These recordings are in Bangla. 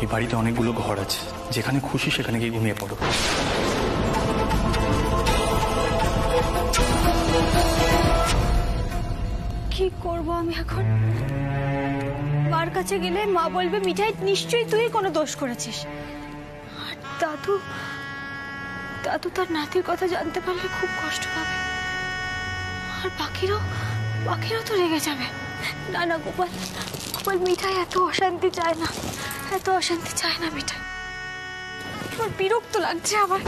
এই বাড়িতে অনেকগুলো ঘর আছে, যেখানে খুশি সেখানে গিয়ে ঘুমিয়ে পড়ো। কি করব আমি এখন? মার কাছে গেলে মা বলবে মিঠাই নিশ্চয়ই তুই কোনো দোষ করেছিস। আর দাদু দাদু তার নাতির কথা জানতে পারলে খুব কষ্ট পাবে। আর পাখিরাও তো রেগে যাবে। না না গোপাল, গোপাল মিঠাই এত অশান্তি চায় না, এত অশান্তি চায় না মিঠাই। আমার বিরক্ত লাগছে আমার।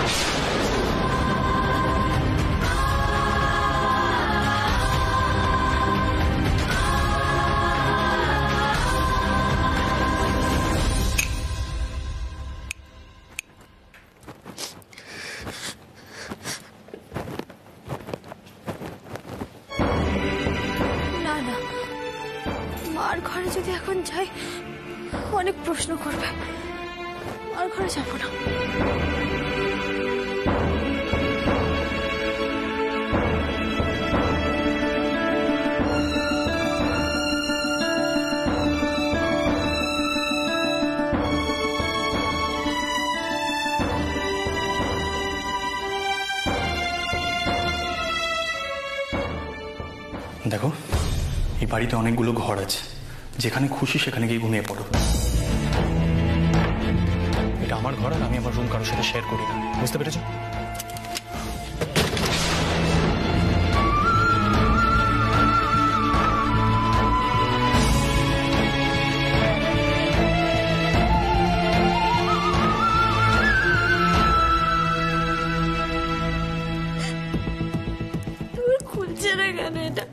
মার ঘরে যদি এখন যাই অনেক প্রশ্ন করবে, মার ঘরে যাব না। দেখো, এই বাড়িতে অনেকগুলো ঘর আছে, যেখানে খুশি সেখানে গিয়ে ঘুমিয়ে পড়ো। এটা আমার ঘর আর আমি আমার রুম কারোর সাথে শেয়ার করি না, বুঝতে পেরেছো? তুমি খুলছে না কেন এটা?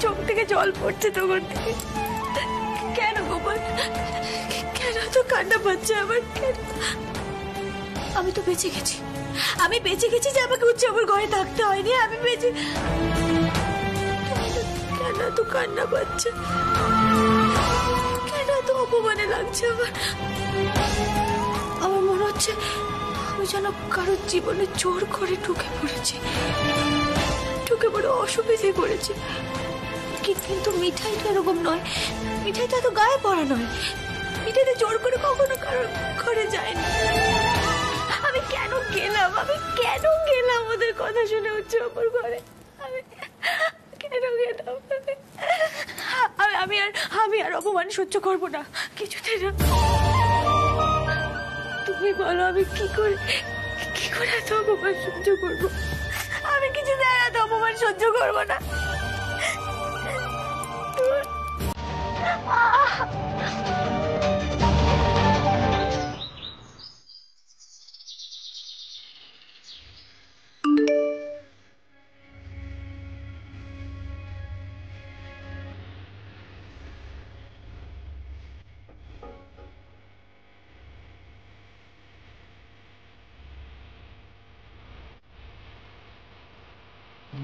চোখ থেকে জল পড়ছে তখন থেকে। কেন গোপাল, কেন তো কান্না পাচ্ছে আমার? কেন? আমি তো বেঁচে গেছি, আমি বেঁচে গেছি যে আমাকে উচ্চাবর ঘরে থাকতে হয়নি। আমি বেঁচে, কেন তো কান্না পাচ্ছে? কেন তো অপমানে লাগছে আমার? আমার মনে হচ্ছে আমি যেন কারোর জীবনে জোর করে ঢুকে পড়েছি, ঢুকে পড়ে অসুবিধে করেছি। কিন্তু মিঠাই তো এরকম নয়, মিঠাই তো এত গায়ে পড়া নয়, মিঠাই তো জোর করে কখনো কারোর ঘরে যায়নি। আমি কেন গেলাম ওদের কথা শুনে উচ্চাবর ঘরে? আমি কেন গেলাম? আমি আর অপমান সহ্য করবো না, কিছুতে না। তুমি বলো আমি কি করে এত অপমান সহ্য করবো? আমি কিছুতে এত অপমান সহ্য করবো না।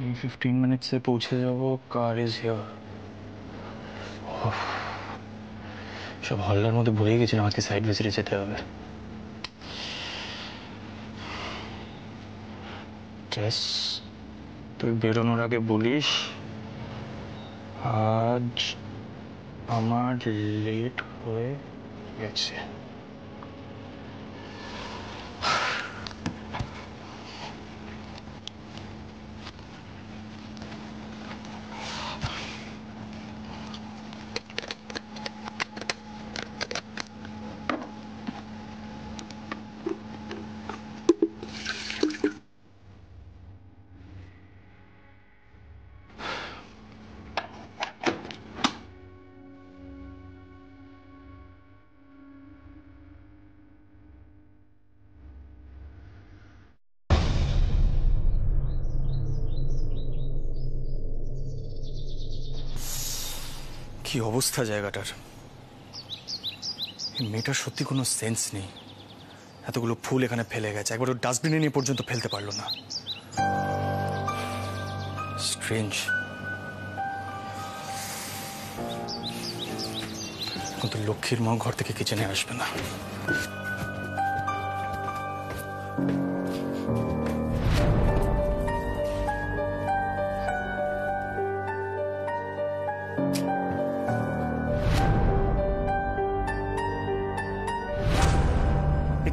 In 15 minutes से पहुंचे जाओ, कार इज हियर। সব হল্লার মধ্যে ভুলে গেছিলাম আজকে সাইড ভিজিটে যেতে হবে। জেস, তুই বেরোনোর আগে বলিস আজ আমার লেট হয়ে গেছে। কি অবস্থা জায়গাটার! মেয়েটার সত্যি কোনো সেন্স নেই, এতগুলো ফুল এখানে ফেলে গেছে, একবার ডাস্টবিনে নিয়ে পর্যন্ত ফেলতে পারলো না। স্ট্রেঞ্জ। কিন্তু লক্ষ্মীর মা ঘর থেকে কিচেনে আসবে না।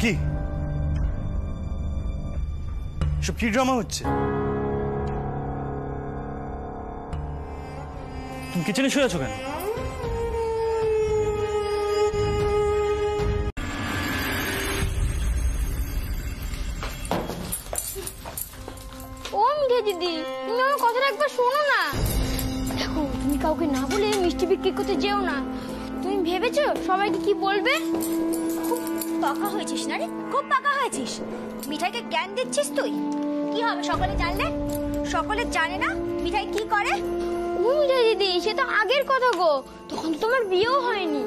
কি সব কি ড্রামা হচ্ছে? তুমি কিচেনে শুয়ে আছো কেন? ও মিঠাই দিদি, তুমি আমার কথাটা একবার শোনো না। দেখো, তুমি কাউকে না বলে মিষ্টি বিক্রি করতে যেও না। তুমি ভেবেছো সবাইকে কি বলবে? খুব পাকা হয়েছিস না রে, খুব পাকা হয়েছিস। মিঠাইকে জ্ঞান দিচ্ছিস তুই। কি হবে সকলে জানলে? সকলে জানে না মিঠাই কি করে। ও মিঠাই দিদি, সে তো আগের কথা গো, তখন তো তোমার বিয়েও হয়নি।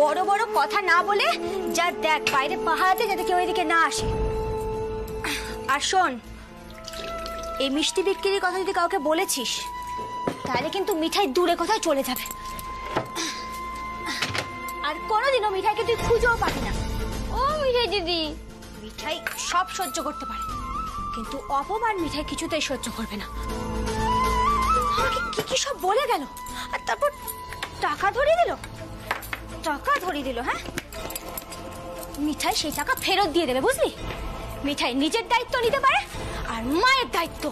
বড় বড় কথা না বলে যা দেখ বাইরে পাহাড়াতে, যাতে কেউ এদিকে না আসে। আর শোন, এই মিষ্টি বিক্রির কথা যদি কাউকে বলেছিস তাহলে কিন্তু মিঠাই দূরে কোথায় চলে যাবে, আর কোনোদিনও মিঠাইকে তুই খুঁজেও পাবি না। ও মিঠাই দিদি, মিঠাই সব সহ্য করতে পারে, কিন্তু অপমান মিঠাই কিছুতেই সহ্য করবে না। আমাকে কি কি সব বলে গেল, আর তারপর টাকা ধরিয়ে দিল। টাকা ধরিয়ে দিল, হ্যাঁ? মিঠাই সেই টাকা ফেরত দিয়ে দেবে, বুঝলি? মিঠাই নিজের দায়িত্ব নিতে পারে, আর মায়ের দায়িত্ব।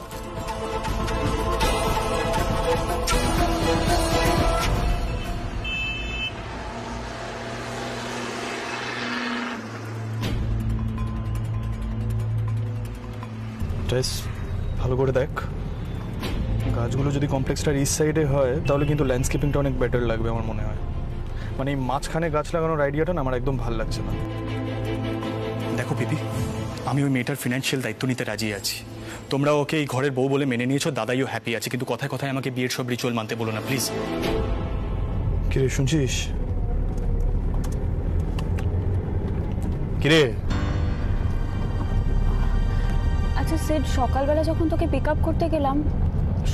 ভালো করে দেখ, গাছগুলো যদি কমপ্লেক্সটার ইস্ট সাইডে হয় তাহলে কিন্তু ল্যান্ডস্কেপিংটা অনেক বেটার লাগবে আমার মনে হয়। মানে এই মাঝখানে গাছ লাগানোর আইডিয়াটা না আমার একদম ভালো লাগছে না। দেখো পিপি, আমি ওই মেয়েটার ফিনান্সিয়াল দায়িত্ব নিতে রাজি আছি। তোমরা ওকে এই ঘরের বউ বলে মেনে নিয়েছো, দাদাইও হ্যাপি আছে, কিন্তু কথায় কথায় আমাকে বিয়ের সব রিচুয়াল মানতে বলো না প্লিজ। কিরে শুনছিস? কিরে? আচ্ছা সেট, সকালবেলা যখন তোকে পিক আপ করতে গেলাম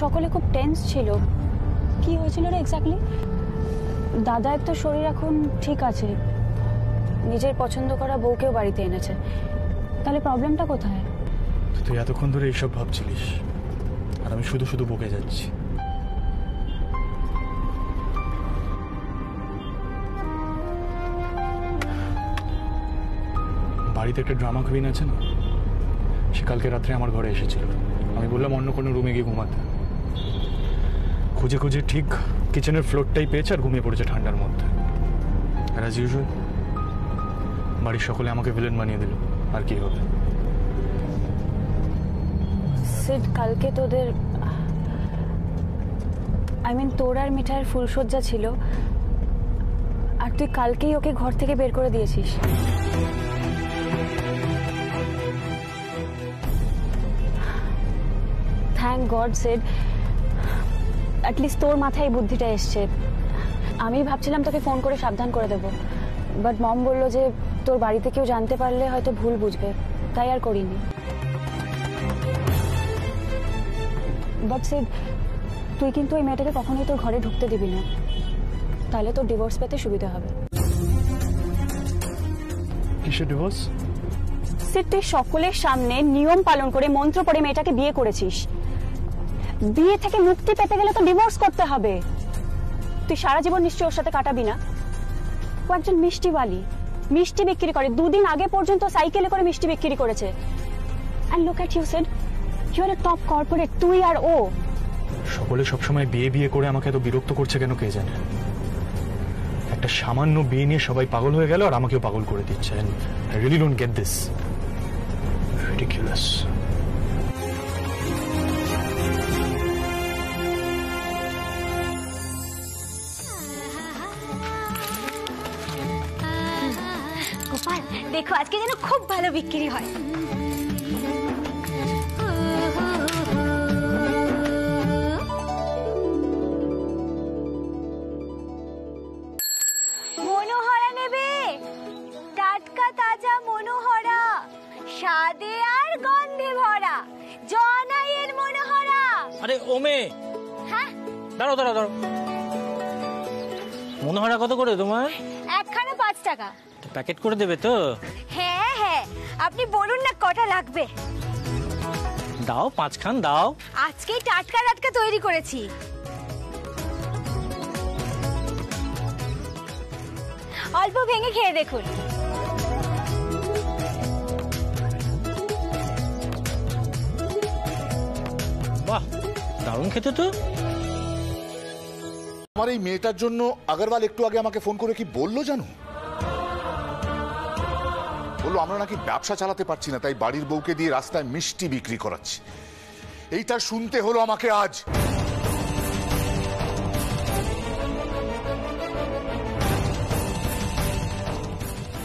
সকলে খুব টেন্স ছিল। কি হয়েছিল রে এক্স্যাক্টলি? দাদার তো শরীর এখন ঠিক আছে, নিজের পছন্দ করা বউকেও বাড়িতে এনেছে, তাহলে প্রবলেমটা কোথায়? তুই এতক্ষণ ধরে এইসব ভাবছিলিস আর আমি শুধু শুধু বকে যাচ্ছি। বাড়িতে একটা ড্রামা কুইন আছে না, সে কালকে রাত্রে আমার ঘরে এসেছিল। আমি বললাম অন্য কোনো রুমে গিয়ে ঘুমাতে। খুঁজে খুঁজে ঠিক কিচেনের ফ্লোরটাই পেয়েছে আর ঘুমিয়ে পড়েছে ঠান্ডার মধ্যে। আর অ্যাজ ইউজুয়াল বাড়ির সকলে আমাকে ভিলেন বানিয়ে দিল। আর কি হবে? সেট, কালকে তোদের তোর আর মিঠাইয়ের ফুলসজ্জা ছিল, আর তুই কালকেই ওকে ঘর থেকে বের করে দিয়েছিস। থ্যাংক গড সেড, অ্যাটলিস্ট তোর মাথায় এই বুদ্ধিটা এসছে। আমি ভাবছিলাম তোকে ফোন করে সাবধান করে দেবো, বাট মম বললো যে তোর বাড়িতে কেউ জানতে পারলে হয়তো ভুল বুঝবে, তাই আর করিনি। বাট সেড, তুই কিন্তু ওই মেয়েটাকে কখনোই তোর ঘরে ঢুকতে দিবি না, তাহলে তোর ডিভোর্স পেতে সুবিধা হবে। কিসের ডিভোর্স? সেড, তুই সকলের সামনে নিয়ম পালন করে মন্ত্র পড়ে মেয়েটাকে বিয়ে করেছিস। বিয়ে থেকে মুক্তি পেতে গেলে তো ডিভোর্স করতে হবে। তুই সারা জীবন নিশ্চয়ই ওর সাথে কাটাবি না। ও একজন মিষ্টিওয়ালি, মিষ্টি বিক্রি করে, দুদিন আগে পর্যন্ত সাইকেলে করে মিষ্টি বিক্রি করেছে। And look at you said, you are a top corporate, তুই আর ও। সকলে সবসময় বিয়ে বিয়ে করে আমাকে এত বিরক্ত করছে কেন কে জানে। একটা সামান্য বিয়ে নিয়ে সবাই পাগল হয়ে গেল আর আমাকেও পাগল করে দিচ্ছে। And I really don't get this. Ridiculous. Gopal, দেখো আজকে যেন খুব ভালো বিক্রি হয়। মনোহরা নেবে, টাটকা তাজা মনোহরা, স্বাদে আর গন্ধে ভরা, জনাইয়ের মনোহরা। আরে ওমে, হ্যাঁ দাঁড়াও দাঁড়াও দাঁড়াও, মনোহরা কত করে তোমার? একখানা 5 টাকা। প্যাকেট করে দেবে তো? হ্যাঁ হ্যাঁ, আপনি বলুন না কটা লাগবে। দাও 5 খান দাও। আজকেই টাটকা টাটকা তৈরি করেছি। অল্প ভেঙে খেয়ে দেখুন। দারুণ খেতে তো। আমার এই মেয়েটার জন্য আগরওয়াল একটু আগে আমাকে ফোন করে কি বললো জানো? বললো আমরা নাকি ব্যবসা চালাতে পারছি না, তাই বাড়ির বউকে দিয়ে রাস্তায় মিষ্টি বিক্রি করাচ্ছি। এইটা শুনতে হলো আমাকে আজ।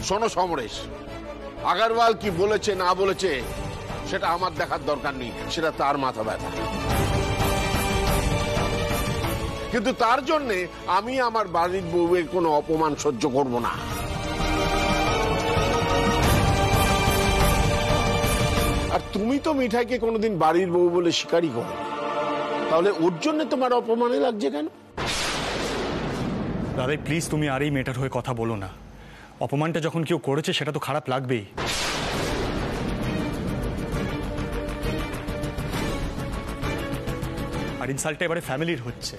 শোনো সমরেশ, আগরওয়াল কি বলেছে না বলেছে সেটা আমার দেখার দরকার নেই, সেটা তার মাথা ব্যথা। কিন্তু তার জন্য আমি আমার বাড়ির বউয়ের কোনো অপমান সহ্য করব না। আর তুমি তো মিঠাইকে কোনোদিন বাড়ির বউ বলে স্বীকারই করো, তাহলে ওর জন্য তোমার অপমানে লাগছে কেন? দাদাই প্লিজ তুমি আর এই মেয়েটার হয়ে কথা বলো না। অপমানটা যখন কেউ করেছে সেটা তো খারাপ লাগবেই। আর ইনসাল্টটা এবারে ফ্যামিলির হচ্ছে।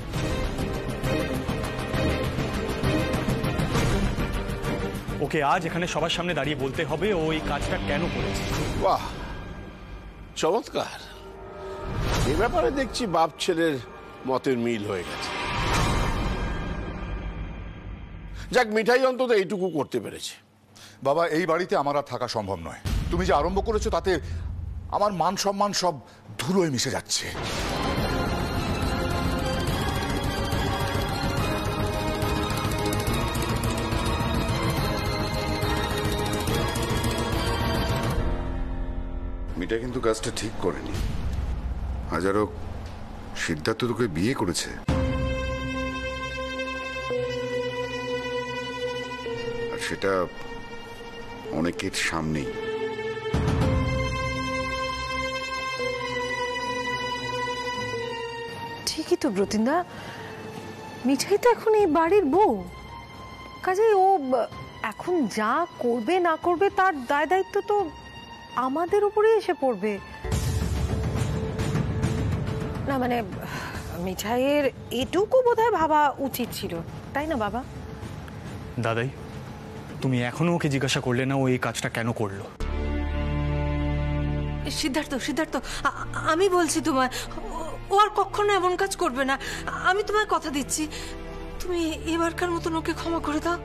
ওকে আজ এখানে সবার সামনে দাঁড়িয়ে বলতে হবে ও এই কাজটা কেন করেছে। বাহ, চমৎকার। এ ব্যাপারে দেখছি বাপ ছেলের মতের মিল হয়ে গেছে। যাক, মিঠাই অন্তত এইটুকু করতে পেরেছে। বাবা, এই বাড়িতে আমার আর থাকা সম্ভব নয়। তুমি যে আরম্ভ করেছো তাতে আমার মান সম্মান সব ধুলোয় মিশে যাচ্ছে। মিটা কিন্তু কাজটা ঠিক করেনি। হাজারো সিদ্ধার্থ তোকে বিয়ে করেছে, আর সেটা অনেকের সামনেই। ঠিকই তো ব্রতিন্দা, মিঠাই তো এখন এই বাড়ির বউ, কাজেই ও এখন যা করবে না করবে তার দায় দায়িত্ব তো আমাদের উপরেই এসে পড়বে। না মানে মিঠাইয়ের এটুকু বোধহয় ভাবা উচিত ছিল, তাই না বাবা? দাদাই তুমি এখনো ওকে জিজ্ঞাসা করলে না ও এই কাজটা কেন করলো? সিদ্ধার্থ সিদ্ধার্থ আমি বলছি তোমায়, ও আর কখনো এমন কাজ করবে না, আমি তোমায় কথা দিচ্ছি। তুমি এবারকার মতন ওকে ক্ষমা করে দাও।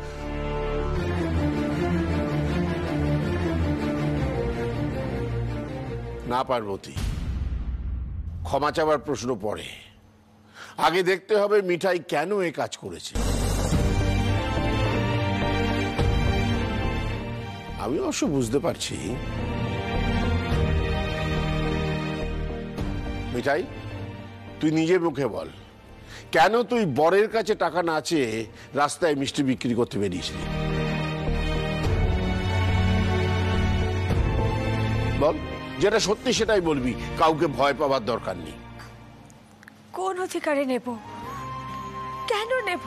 না পার্বতী, ক্ষমা চাওয়ার প্রশ্ন পড়ে, আগে দেখতে হবে মিঠাই কেন এ কাজ করেছে। আমি অবশ্য বুঝতে পারছি। মিঠাই, তুই নিজের মুখে বল, কেন তুই বরের কাছে টাকা না চেয়ে রাস্তায় মিষ্টি বিক্রি করতে বেরিয়েছিলি? বল, যেটা সত্যি সেটাই বলবি, কাউকে ভয় পাওয়ার দরকার নেই। কোন অধিকারে নেব? কেন নেব?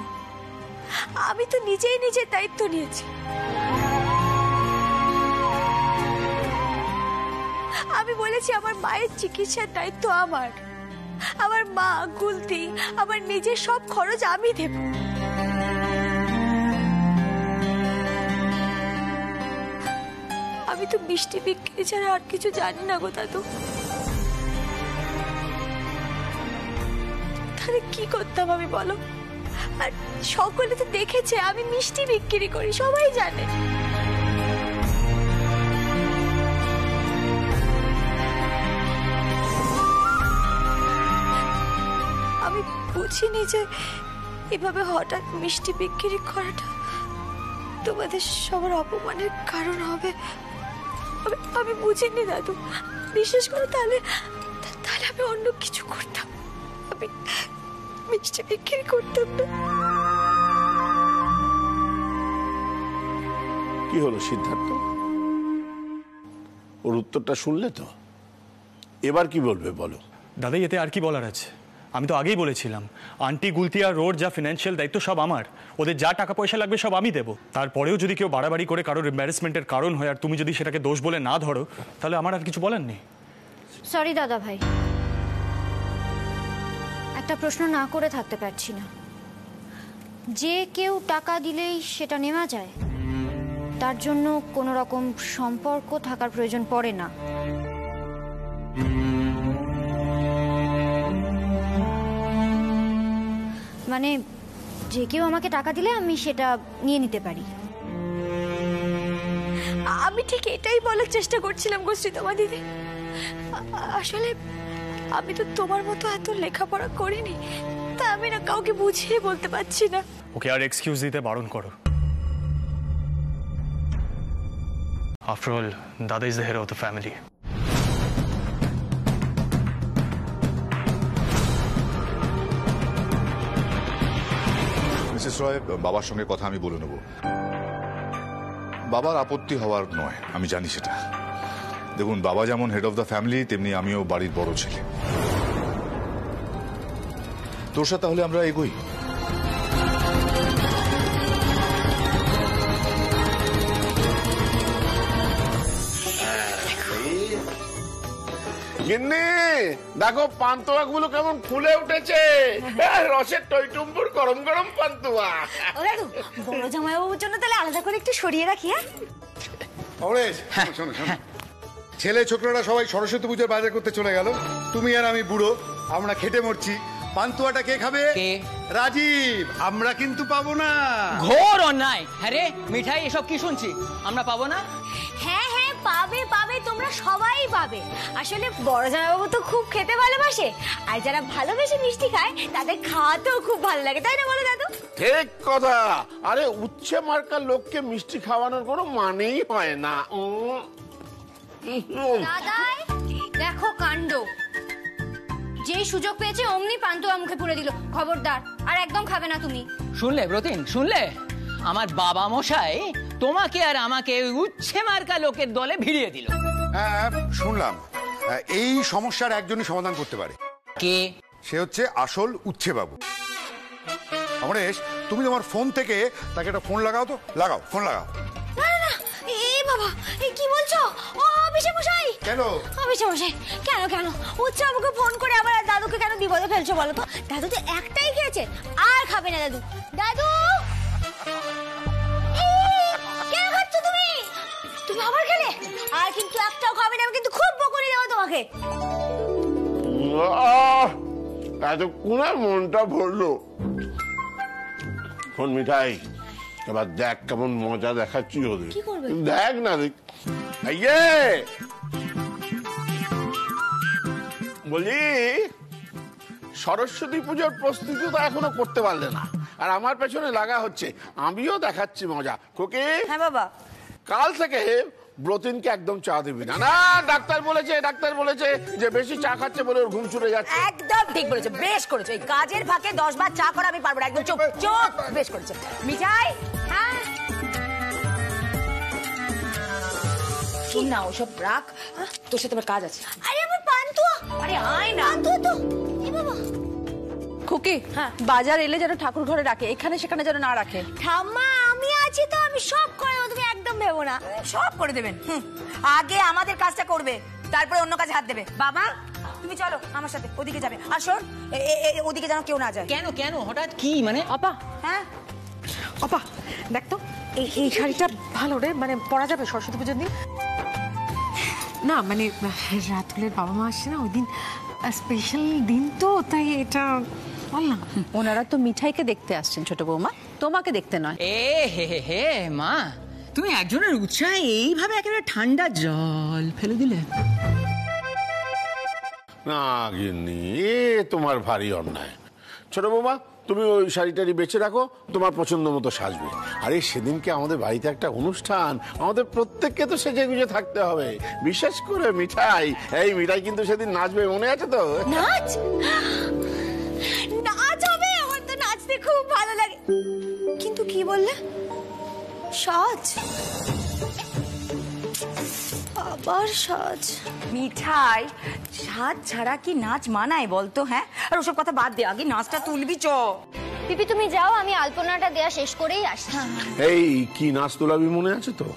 আমি তো নিজেই নিজের দায়িত্ব নিয়েছি। আমি বলেছি আমার মায়ের চিকিৎসার দায়িত্ব আমার। আমার মা, গুলতি, আমার নিজের সব খরচ আমি দেব। আমি তো মিষ্টি বিক্রি ছাড়া আর কিছু জানি না গো দাদু। তাহলে কি করতাম আমি বলো? আর সকলে তো দেখেছে আমি মিষ্টি বিক্রি করি, সবাই জানে। আমি বুঝিনি যে এভাবে হঠাৎ মিষ্টি বিক্রি করাটা তোমাদের সবার অপমানের কারণ হবে। আমি বুঝিনি দাদু, বিশ্বাস করো। তাহলে আমি অন্য কিছু করতাম, আমি মিষ্টি বিক্রি করতাম না। কি হলো সিদ্ধার্থ, ওর উত্তরটা শুনলে তো? এবার কি বলবে বলো? দাদাই এতে আর কি বলার আছে? আমি তো আগেই বলেছিলাম আন্টি, গুলতি আর রোড যা ফিনান্সিয়াল দায়িত্ব সব আমার। ওদের যা টাকা পয়সা লাগবে সব আমি দেবো। তারপরেও যদি কেউ বাড়াবাড়ি করে কারোর এম্বারেসমেন্টের কারণ হয় আর তুমি যদি সেটাকে দোষ বলে না ধরো, তাহলে আমার আর কিছু বলার নেই। সরি দাদা ভাই, একটা প্রশ্ন না করে থাকতে পারছি না। যে কেউ টাকা দিলেই সেটা নেওয়া যায়, তার জন্য কোনো রকম সম্পর্ক থাকার প্রয়োজন পড়ে না। মানে যে কেউ আমাকে টাকা দিলে আমি সেটা নিয়ে নিতে পারি। আমি ঠিক এটাই বলার চেষ্টা করছিলাম গো শ্রীতমা দিদি। আসলে আমি তো তোমার মতো এত লেখাপড়া করিনি, তা আমি না কাউকে বুঝিয়ে বলতে পারছি না। ওকে আর এক্সকিউজ দিতে বারণ করো। আফটার অল দাদা is the head of the family. Mrs Roy, বাবার সঙ্গে কথা আমি বলে নেব। বাবার আপত্তি হওয়ার নয়, আমি জানি সেটা। দেখুন, বাবা যেমন হেড অফ দ্য ফ্যামিলি, তেমনি আমিও বাড়ির বড় ছেলে। তোর সাথে তাহলে আমরা এগোই। গিন্নি দেখো পান্তুয়া গুলো কেমন ফুলে উঠেছে, রসের টইটুম্বুর গরম গরম পান্তুয়া। ও দাদু, বড় জামাইবাবুর জন্য তাহলে আলাদা করে একটু সরিয়ে রাখি। হ্যাঁ, শোনো শোনো, ছেলে ছোকরারা সবাই সরস্বতী পুজোর বাজার করতে চলে গেল, তুমি আর আমি বুড়ো, আমরা খেটে মরছি। পান্তুয়াটা কে খাবে? রাজীব। আমরা কিন্তু পাবো না। ঘোর অন্যায়। হ্যাঁ রে মিঠাই, এসব কি শুনছি? আমরা পাবো না? হ্যাঁ হ্যাঁ, পাবে পাবে, তোমরা সবাই পাবে। আসলে বড় জামাইবাবু তো খুব খেতে ভালোবাসে, আর যারা ভালোবেসে মিষ্টি খায় তাদের খাওয়াতেও খুব ভালো লাগে, তাই না বলো দাদু? ঠিক কথা। আরে উচ্ছে মার্কার লোককে মিষ্টি খাওয়ানোর কোনো মানেই হয় না। দাদাই দেখো কাণ্ড, যে সুযোগ পেয়েছে অমনি পান্তুয়া মুখে পুরে দিল। খবরদার, আর একদম খাবে না তুমি। শুনলে ব্রতিন, শুনলে? আমার বাবা মশাই তোমাকে আর আমাকে ওই উচ্ছে মার্কা লোকের দলে ভিড়িয়ে দিল। হ্যাঁ শুনলাম। এই সমস্যার একজনই সমাধান করতে পারে। কে? সে হচ্ছে আসল উচ্ছে বাবু। অমরেশ, তুমি তোমার ফোন থেকে তাকে একটা ফোন লাগাও তো। লাগাও, ফোন লাগাও। না না, এই বাবা, এই কি বলছো? ও অভিষেক মশাই। কেন? অভিষেক মশাই, কেন কেন উচ্চ বাবুকে ফোন করে আবার দাদুকে কেন বিপদে ফেলছো বলো তো? দাদু তো একটাই খেয়েছে, আর খাবে না দাদু। দাদু, কেন খাচ্ছ তুমি? তুমি আবার খেলে? আর কিন্তু একটাও খাবে না, আমি কিন্তু খুব বকুনি দেবো তোমাকে। এতক্ষণে মনটা ভরলো। কোন মিঠাই, এবার দেখ কেমন মজা দেখাচ্ছি ওদের। কি করবে? দেখ না, দেখ। বলি, সরস্বতী পুজোর প্রস্তুতি তো এখনো করতে পারলে না, আর আমার পেছনে লাগা হচ্ছে। আমিও দেখাচ্ছি মজা। কোকে, হ্যাঁ বাবা, কাল থেকে ব্রতিনকে একদম চা দিবি না। না, ডাক্তার বলেছে যে বেশি চা খাচ্ছে বলে ওর ঘুম ছুটে যাচ্ছে। একদম ঠিক বলেছো, বেশ করেছো। এই কাজের ফাঁকে 10 বার চা করা আমি পারবো না। একদম চুপ চুপ, বেশ করেছো। মিঠাই, হ্যাঁ শোন না, ওসব রাখ, তোর সাথে আমার কাজ আছে। আরে আমার পান্তুয়া। আরে আয় না। পান্তুয়া তো, এ বাবা। খুকি, হ্যাঁ বাজার এলে যেন ঠাকুর ঘরে রাখে, এখানে সেখানে যেন না রাখে। ঠাম্মা আমি আছি তো, আমি সব করে দেবো, তুমি একদম ভেবো না। সব করে দেবেন। আগে আমাদের কাজটা করবে, তারপরে অন্য কাজে হাত দেবে। বাবা তুমি চলো আমার সাথে, ওদিকে যাবে। আর শোন, ওদিকে যেন কেউ না যায়। কেন কেন হঠাৎ কি মানে? আপা, হ্যাঁ আপা দেখ তো, এই শাড়িটা ভালো রে, মানে পরা যাবে সরস্বতী পুজোর দিন? না মানে রাতুলের বাবা মা আসছে না, ওই দিন স্পেশাল দিন তো, তাই এটা বল না। ওনারা তো মিঠাইকে দেখতে আসছেন ছোট বৌমা, তোমাকে দেখতে নয়। এ হে হে হে মা, তুমি একজনের উৎসাহে এইভাবে একেবারে ঠান্ডা জল ফেলে দিলে। না গিন্নি, এ তোমার ভারী অন্যায়। ছোট বৌমা, তুমি ওই শাড়িটারি বেঁচে রাখো, তোমার পছন্দ মতো সাজবে। আরে সেদিনকে আমাদের বাড়িতে একটা অনুষ্ঠান, আমাদের প্রত্যেককে তো সেজে গুজে থাকতে হবে, বিশেষ করে মিঠাই। এই মিঠাই কিন্তু সেদিন নাচবে, মনে আছে তো? নাচ? নাচ হবে? আমার তো নাচতে খুব ভালো লাগে। কিন্তু কি বললে? সাজ? আবার সাজ? মিঠাই, সাজ ছাড়া কি নাচ মানায় বলতো? হ্যাঁ, আর ওসব কথা বাদ দে, আগে নাচটা তুলবি। চ পিপি তুমি যাও, আমি আলপনাটা দেয়া শেষ করেই আসছি। এই কি নাচ তোলাবি মনে আছে তো?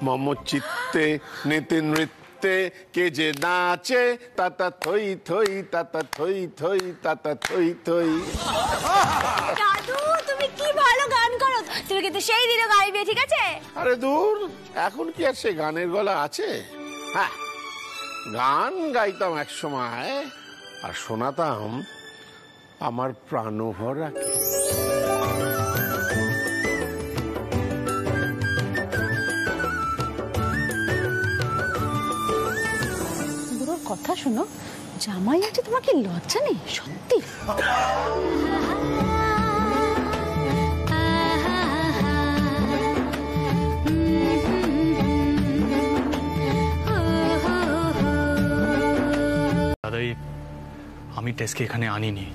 মম চিত্তে নিতে নৃত্যে কে যে নাচে, তাতা থই থই, তাতা থই থই, তাতা থই থই। দাদু তুমি কি ভালো গান করো, তুমি কিন্তু সেই দিনও গাইবে, ঠিক আছে? আরে দূর, এখন কি আর সে গানের গলা আছে? হ্যাঁ, গান গাইতাম এক সময়, আর শোনাতাম আমার প্রাণভরা কে? বুড়োর কথা শোনো, জামাই আছে, তোমার কি লজ্জা নেই সত্যি? দাদাই, আমি টেসকে এখানে আনিনি,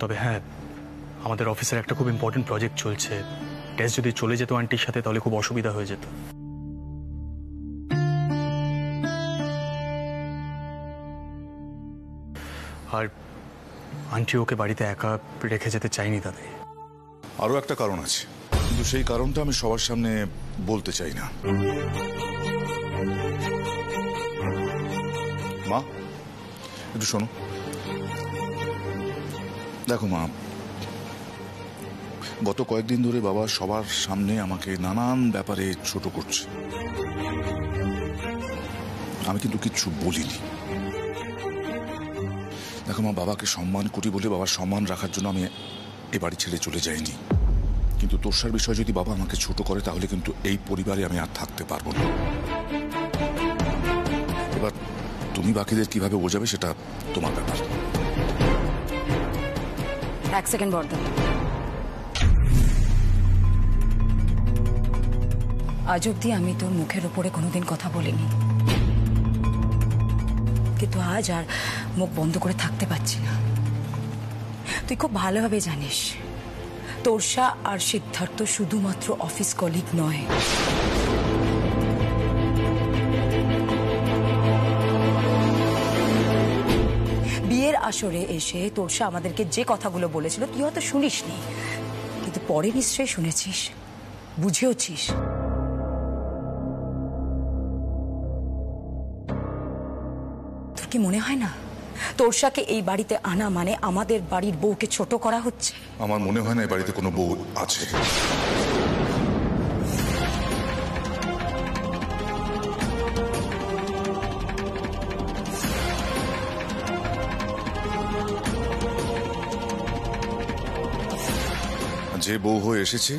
তবে হ্যাঁ আমাদের অফিসের একটা খুব ইম্পর্টেন্ট প্রজেক্ট চলছে। টেস যদি চলে যেত আন্টির সাথে তাহলে খুব অসুবিধা হয়ে যেত। আর আন্টি ওকে বাড়িতে একা রেখে যেতে চাইনি দাদাই। আরো একটা কারণ আছে, কিন্তু সেই কারণটা আমি সবার সামনে বলতে চাই না। মা একটু শোনো। দেখো মা, গত কয়েকদিন ধরে বাবা সবার সামনে আমাকে নানান ব্যাপারে ছোট করছে। আমি কিন্তু কিচ্ছু বলিনি। দেখো মা, বাবাকে সম্মান করি বলে বাবার সম্মান রাখার জন্য আমি এ বাড়ি ছেড়ে চলে যাইনি, কিন্তু তোষার বিষয় যদি বাবা আমাকে ছোট করে তাহলে কিন্তু এই পরিবারে আমি আর থাকতে পারবো না। এবার তুমি বাকিদের কিভাবে বোঝাবে সেটা তোমার ব্যাপার। এক সেকেন্ড বর্ধন, আজ অব্দি আমি তোর মুখের উপরে কোনোদিন কথা বলিনি, কিন্তু আজ আর মুখ বন্ধ করে থাকতে পারছি না। তুই খুব ভালোভাবে জানিস তোরসা আর সিদ্ধার্থ শুধুমাত্র অফিস কলিগ নয়, বিয়ের আসরে এসে তোরসা আমাদেরকে যে কথাগুলো বলেছিল তুই হয়তো শুনিসনি, কিন্তু পরে নিশ্চয়ই শুনেছিস, বুঝেওছিস। তোর কি মনে হয় না তোরসাকে এই বাড়িতে আনা মানে আমাদের বাড়ির বউকে ছোট করা হচ্ছে? আমার মনে হয় না এই বাড়িতে কোনো বউ আছে। যে বউ হয়ে এসেছে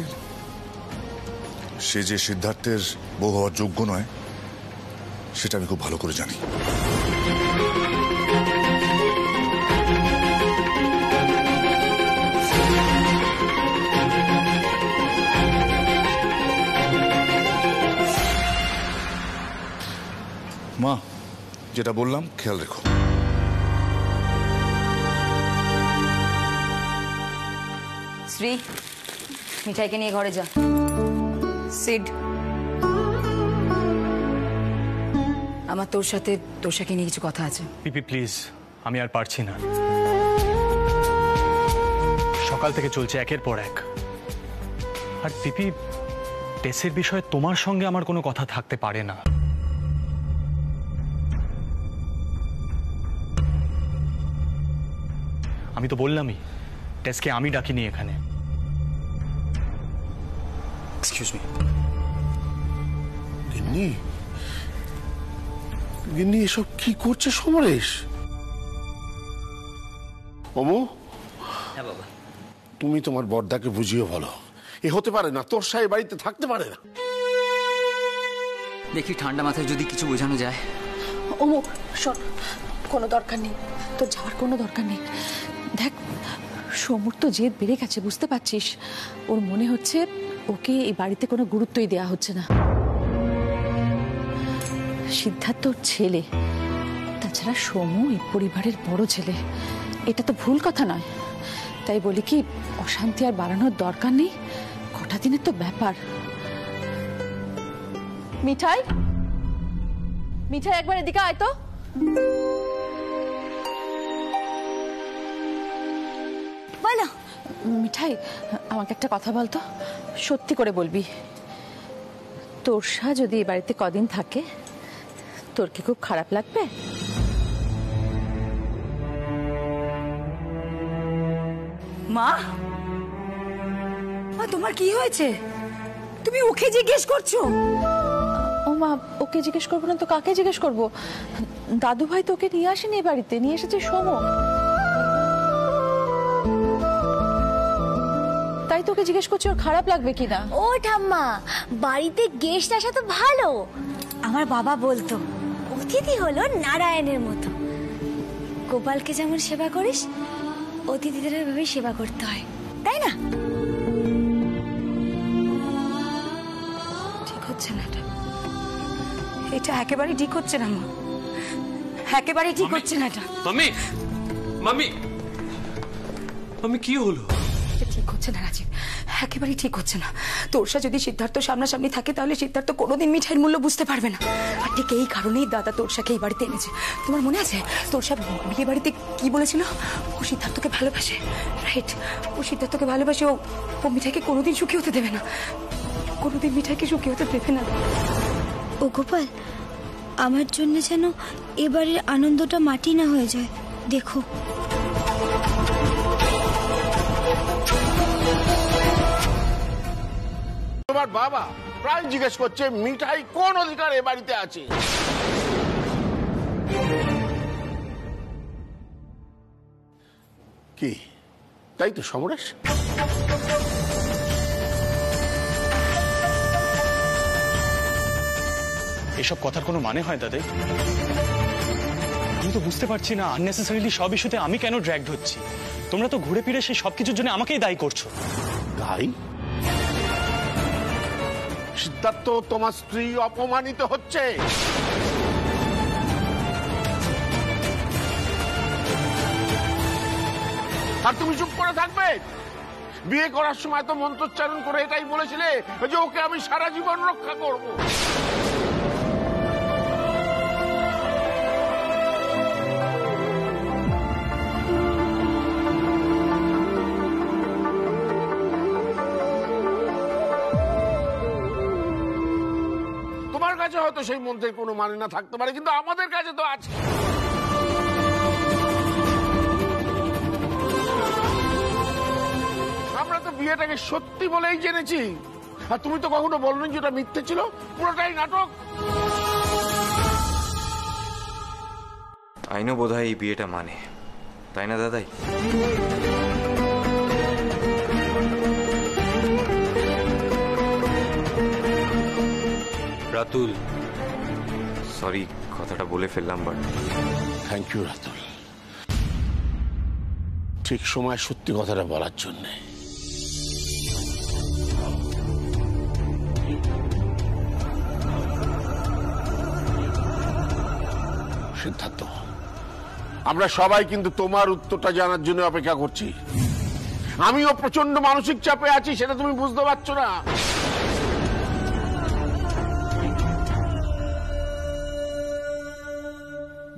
সে যে সিদ্ধার্থের বউ হওয়ার যোগ্য নয় সেটা আমি খুব ভালো করে জানি। মা, যেটা বললাম খেয়াল রেখো। শ্রী, মিঠাইকে নিয়ে ঘরে যা। সিড, আমার তোর সাথে তোষাকে নিয়ে কিছু কথা আছে। পিপি প্লিজ, আমি আর পারছি না। সকাল থেকে চলছে একের পর এক। আর পিপি, টেসের বিষয়ে তোমার সঙ্গে আমার কোনো কথা থাকতে পারে না। আমি তো বললামই টেসকে আমি ডাকিনি এখানে। Excuse me. গিন্নি, গিন্নি এসব কি করছে সমরেশ? অমু, হ্যাঁ বাবা। তুমি তোমার বড়দাকে বুঝিয়ে বলো, এ হতে পারে না, তোর সাহেব বাড়িতে থাকতে পারে না। দেখি ঠান্ডা মাথায় যদি কিছু বোঝানো যায়। ওমো শোন, কোনো দরকার নেই, তোর যাওয়ার কোনো দরকার নেই। দেখ, সমুর তো জেদ বেড়ে গেছে, বুঝতে পারছিস? ওর মনে হচ্ছে ওকে এই বাড়িতে কোনো গুরুত্বই দেওয়া হচ্ছে না। সিদ্ধার্থ ওর ছেলে, তাছাড়া সমু এই পরিবারের বড় ছেলে, এটা তো ভুল কথা নয়। তাই বলি কি, অশান্তি আর বাড়ানোর দরকার নেই, কটা দিনের তো ব্যাপার। মিঠাই, মিঠাই একবার এদিকে আয় তো। বলো। মিঠাই, আমাকে একটা কথা বলতো, সত্যি করে বলবি, তোরসা যদি এই বাড়িতে কদিন থাকে তোর কি খুব খারাপ লাগবে? মা, মা তোমার কি হয়েছে? তুমি ওকে জিজ্ঞেস করছো? ও মা, ওকে জিজ্ঞেস করবো না তো কাকে জিজ্ঞেস করবো? দাদু ভাই তোকে নিয়ে আসেনি এ বাড়িতে, নিয়ে এসেছে সোম। তাই তোকে জিজ্ঞেস করছি ওর খারাপ লাগবে কিনা। ও ঠাম্মা, বাড়িতে গেস্ট আসা তো ভালো। আমার বাবা বলতো অতিথি হলো নারায়ণের মতো। গোপালকে যেমন সেবা করিস, অতিথিদের ভাবে সেবা করতে হয়, তাই না? ঠিক হচ্ছে না এটা একেবারেই ঠিক হচ্ছে না মা, একেবারেই ঠিক হচ্ছে না এটা। মাম্মি, মাম্মি, মাম্মি কি হলো? ঠিক হচ্ছে না রাজীব, একেবারেই ঠিক হচ্ছে না। তোরসা যদি সিদ্ধার্থ সামনাসামনি থাকে তাহলে সিদ্ধার্থ কোনোদিন মিঠাইয়ের মূল্য বুঝতে পারবে না। আর ঠিক এই কারণেই দাদা তোরসাকে এই বাড়িতে এনেছে। তোমার মনে আছে তোরসা বিয়ে বাড়িতে কি বলেছিল? ও সিদ্ধার্থকে ভালোবাসে, রাইট? ও সিদ্ধার্থকে ভালোবাসে, ও মিঠাইকে কোনোদিন সুখী হতে দেবে না, কোনোদিন মিঠাইকে সুখী হতে দেবে না। ও গোপাল, আমার জন্য যেন এবারের আনন্দটা মাটি না হয়ে যায়, দেখো। তোমার বাবা প্রায় জিজ্ঞেস করছে মিঠাই কোন অধিকার এ বাড়িতে আছে। কি তাই তো সমরেশ? এসব কথার কোনো মানে হয় দাদাই? আমি তো বুঝতে পারছি না আননেসেসারিলি সব ইস্যুতে আমি কেন ড্র্যাগড হচ্ছি। তোমরা তো ঘুরে ফিরে সেই সবকিছুর জন্য আমাকেই দায়ী করছো। দায়ী? সিদ্ধার্থ তোমার স্ত্রী অপমানিত হচ্ছে। আর তুমি চুপ করে থাকবে? বিয়ে করার সময় তো মন্ত্রোচ্চারণ করে এটাই বলেছিলে যে ওকে আমি সারা জীবন রক্ষা করব। তোমার কাছে হয়তো সেই মন্ত্রের কোনো মানে না থাকতে পারে, কিন্তু আমাদের কাছে তো আছে। আমরা তো বিয়েটাকে সত্যি বলেই জেনেছি, আর তুমি তো কখনো বলনি যে ওটা মিথ্যে ছিল, পুরোটাই নাটক। আইনও বোধহয় এই বিয়েটা মানে, তাই না দাদাই? রাতুল, সরি কথাটা বলে ফেললাম, বাট থ্যাংক ইউ রাতুল, ঠিক সময় সত্যি কথাটা বলার জন্য। সিদ্ধার্থ, আমরা সবাই কিন্তু তোমার উত্তরটা জানার জন্য অপেক্ষা করছি। আমিও প্রচন্ড মানসিক চাপে আছি, সেটা তুমি বুঝতে পারছো না।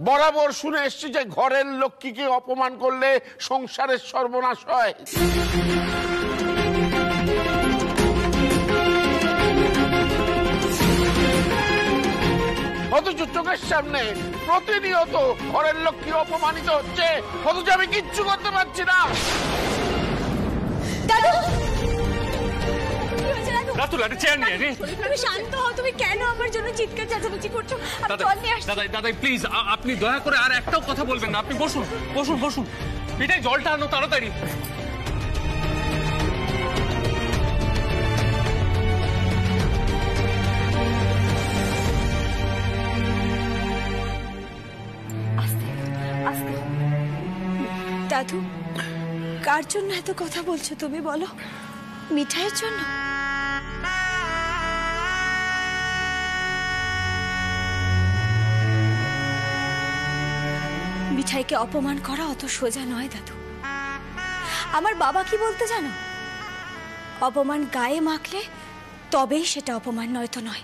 বরাবর শুনে এসছি যে ঘরের লক্ষ্মীকে অপমান করলে সংসারের সর্বনাশ হয়। অথচ চোখের সামনে প্রতিনিয়ত ঘরের লক্ষ্মী অপমানিত হচ্ছে, অথচ আমি কিচ্ছু করতে পারছি না। রাতুল, একটা চেয়ার নিয়ে নে। তুমি শান্ত হও, তুমি কেন আমার জন্য চিৎকার চেঁচামেচি করছো? আমি জল নিয়ে আসছি। দাদাই প্লিজ, আপনি দয়া করে আর একটাও কথা বলবেন না। আপনি বসুন বসুন বসুন, এটাই জলটা আনো তাড়াতাড়ি। দাদু, কার জন্য এত কথা বলছো তুমি বলো? মিঠাইয়ের জন্য? মিঠাইকে অপমান করা অত সোজা নয় দাদু। আমার বাবা কি বলতে জানো? অপমান গায়ে মাখলে তবেই সেটা অপমান, নয়তো নয়।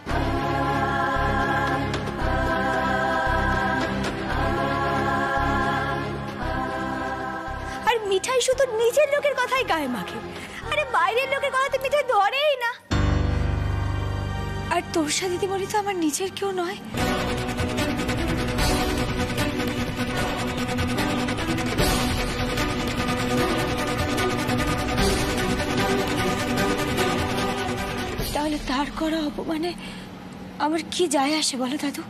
আর মিঠাই শুধু নিজের লোকের কথাই গায়ে মাখে, আরে বাইরের লোকের কথাতে মিঠাই ধরেই না। আর তোরসা দিদিমণি তো আমার নিজের কেউ নয়। তাহলে তার করা অপমানে আমার কি যায় আসে বলো দাদু?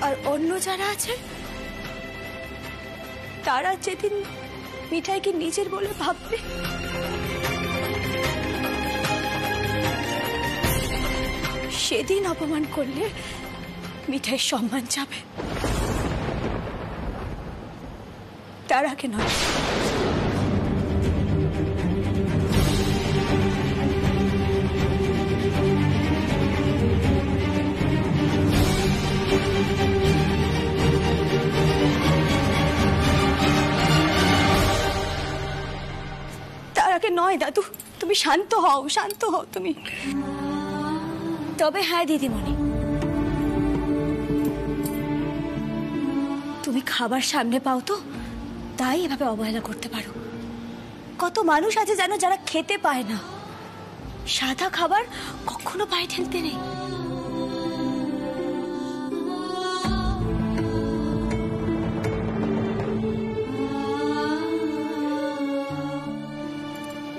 আর অন্য যারা আছে তারা যেদিন মিঠাইকে নিজের বলে ভাববে, সেদিন অপমান করলে মিঠাইয়ের সম্মান যাবে, তার আগে নয়। তার আগে নয় দাদু, তুমি শান্ত হও, শান্ত হও তুমি। তবে হ্যাঁ দিদিমণি, তুমি খাবার সামনে পাও তো তাই এভাবে অবহেলা করতে পারো। কত মানুষ আছে জানো যারা খেতে পায় না, সাদা খাবার কখনো পায়ে ঠেলতে নেই।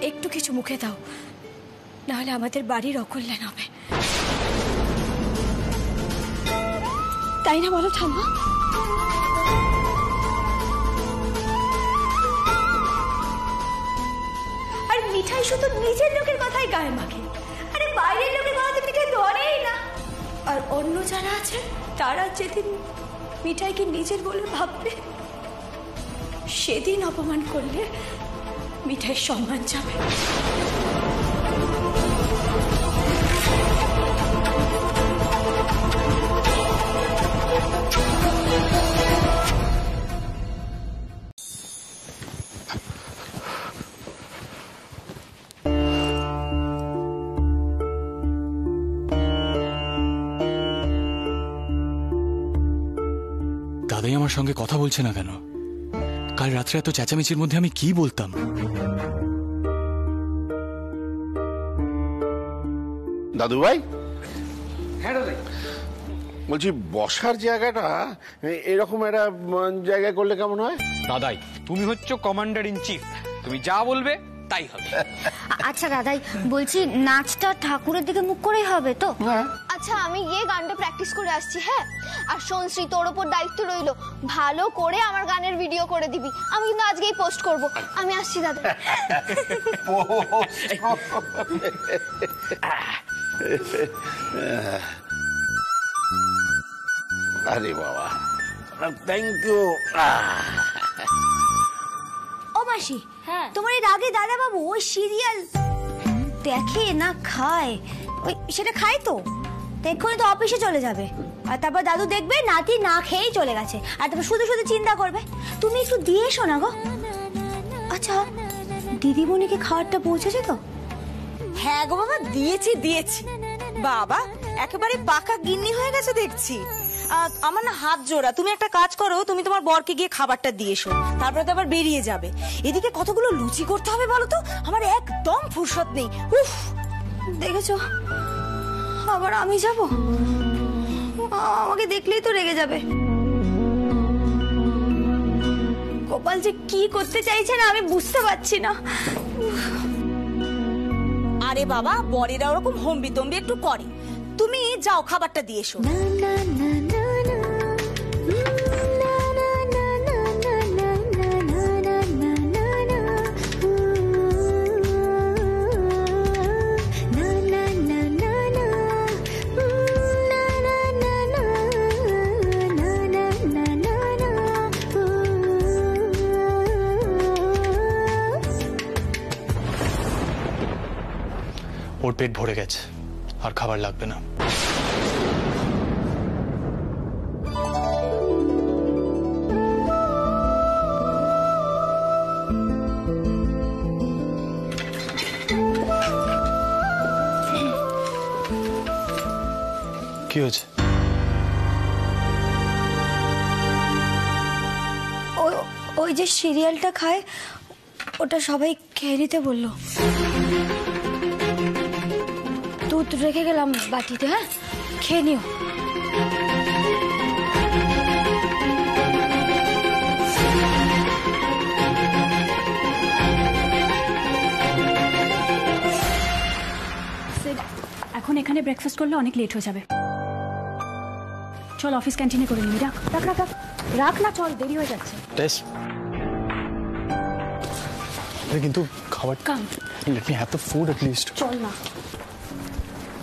একটু কিছু মুখে দাও, নাহলে আমাদের বাড়ির অকল্যাণ হবে, তাই না বলো ঠাম্মা? আর মিঠাই শুধু নিজের লোকের কথাই গায়ে মাখে, আরে বাইরের লোকের কথা তো মিঠাই ধরেই না। আর অন্য যারা আছে তারা যেদিন মিঠাইকে নিজের বলে ভাববে, সেদিন অপমান করলে মিঠাইয়ের সম্মান যাবে। দাদাই আমার সঙ্গে কথা বলছে না কেন? কাল রাত্রে এত চেঁচামেচির মধ্যে আমি কি বলতাম? দাদু ভাই, হ্যাঁ দাদাই বলছি বসার জায়গাটা এরকম একটা জায়গায় করলে কেমন হয়? দাদাই তুমি হচ্ছ কমান্ডার ইন চিফ, তুমি যা বলবে তাই হবে। আচ্ছা দাদাই, বলছি নাচটা ঠাকুরের দিকে মুখ করেই হবে তো? আচ্ছা আমি গিয়ে গানটা প্র্যাকটিস করে আসছি। হ্যাঁ, আর শোনশ্রী, তোর ওপর দায়িত্ব রইলো, ভালো করে আমার গানের ভিডিও করে দিবি। আমি কিন্তু আজকেই পোস্ট করব। আমি আসছি দাদা। আরে বাবা, থ্যাংক ইউ। ও মাসি, তোমার এই রাগে দাদা বাবু ওই সিরিয়াল দেখে না খায়, ওই সেটা খায় তো এক্ষুনি তো অফিসে চলে যাবে, আর তারপর দাদু দেখবে নাতি না খেয়েই চলে গেছে, আর তারপর শুধু শুধু চিন্তা করবে। তুমি একটু দিয়ে এসো না গো। আচ্ছা দিদিমণিকে খাবারটা পৌঁছেছে তো? হ্যাঁ গো বাবা, দিয়েছি দিয়েছি। বাবা একেবারে পাকা গিন্নি হয়ে গেছে দেখছি। আমার না হাত জোড়া, তুমি একটা কাজ করো, তুমি তোমার বরকে গিয়ে খাবারটা দিয়ে এসো, তারপরে তো আবার বেরিয়ে যাবে। এদিকে কতগুলো লুচি করতে হবে বলো তো, আমার একদম ফুরসত নেই। উফ, দেখেছো আবার আমি যাব, আমাকে দেখলেই তো রেগে যাবে। গোপাল যে কি করতে চাইছে না আমি বুঝতে পারছি না। আরে বাবা, বরেরা ওরকম হম্বি তম্বি একটু করে, তুমি যাও খাবারটা দিয়ে এসো। ওর পেট ভরে গেছে, আর খাবার লাগবে না। কি হয়েছে? ওই যে সিরিয়ালটা খায় ওটা সবাই খেয়ে নিতে বললো, দুধ রেখে গেলাম বাটিতে, হ্যাঁ খেয়ে নিও। এখন এখানে ব্রেকফাস্ট করলে অনেক লেট হয়ে যাবে। চল অফিস ক্যান্টিনে করে নিবি। রাখ রাখ রাখ রাখ রাখ না, চল দেরি হয়ে যাচ্ছে। কিন্তু খাবার come let me have the food at least. চল না।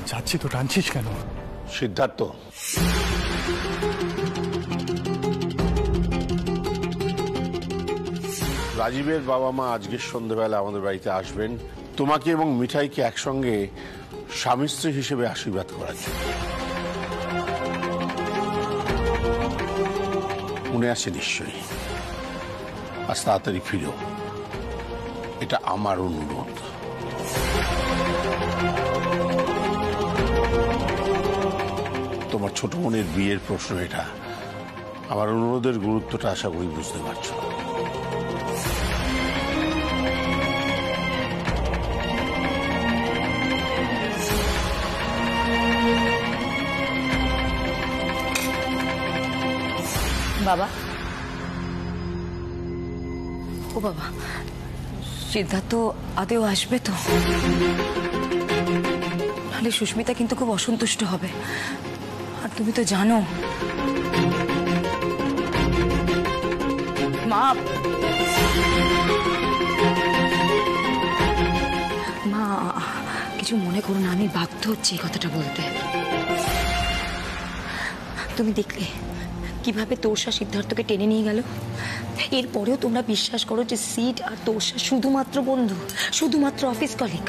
যাচ্ছি তো, টানছিস কেন? সিদ্ধার্থ, রাজীবের বাবা মা আজকের সন্ধ্যাবেলা আমাদের বাড়িতে আসবেন তোমাকে এবং মিঠাইকে একসঙ্গে স্বামী স্ত্রী হিসেবে আশীর্বাদ করার জন্য। মনে আছে নিশ্চয়ই? আজ তাড়াতাড়ি ফিরো, এটা আমার অনুরোধ। তোমার ছোট বোনের বিয়ের প্রশ্ন এটা। আমার অনুরোধের গুরুত্বটা আশা করি বুঝতে পারছো। বাবা, ও বাবা, সিদ্ধার্থ আদেও আসবে তো? নাহলে সুস্মিতা কিন্তু খুব অসন্তুষ্ট হবে। আর তুমি তো জানো মা, মা কিছু মনে করো না, আমি বাধ্য হচ্ছি এই কথাটা বলতে। তুমি দেখলে কিভাবে তোষা সিদ্ধার্থকে টেনে নিয়ে গেল। এরপরেও তোমরা বিশ্বাস করো যে সিড আর তোষা শুধুমাত্র বন্ধু, শুধুমাত্র অফিস কলিগ।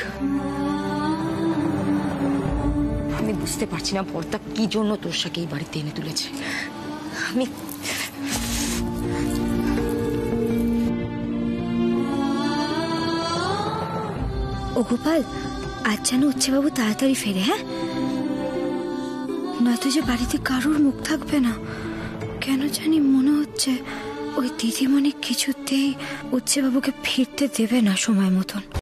আমি বুঝতে পারছি না পর্দা কি জন্য তোষাকে এই বাড়িতে এনে তুলেছে। আমি ও গোপাল, আজ যেন উচ্চবাবু তাড়াতাড়ি ফেরে। হ্যাঁ, নয়তো যে বাড়িতে কারোর মুখ থাকবে না। কেন জানি মনে হচ্ছে ওই দিদিমণি কিছুতেই উচ্চবাবুকে ফিরতে দেবে না সময় মতন।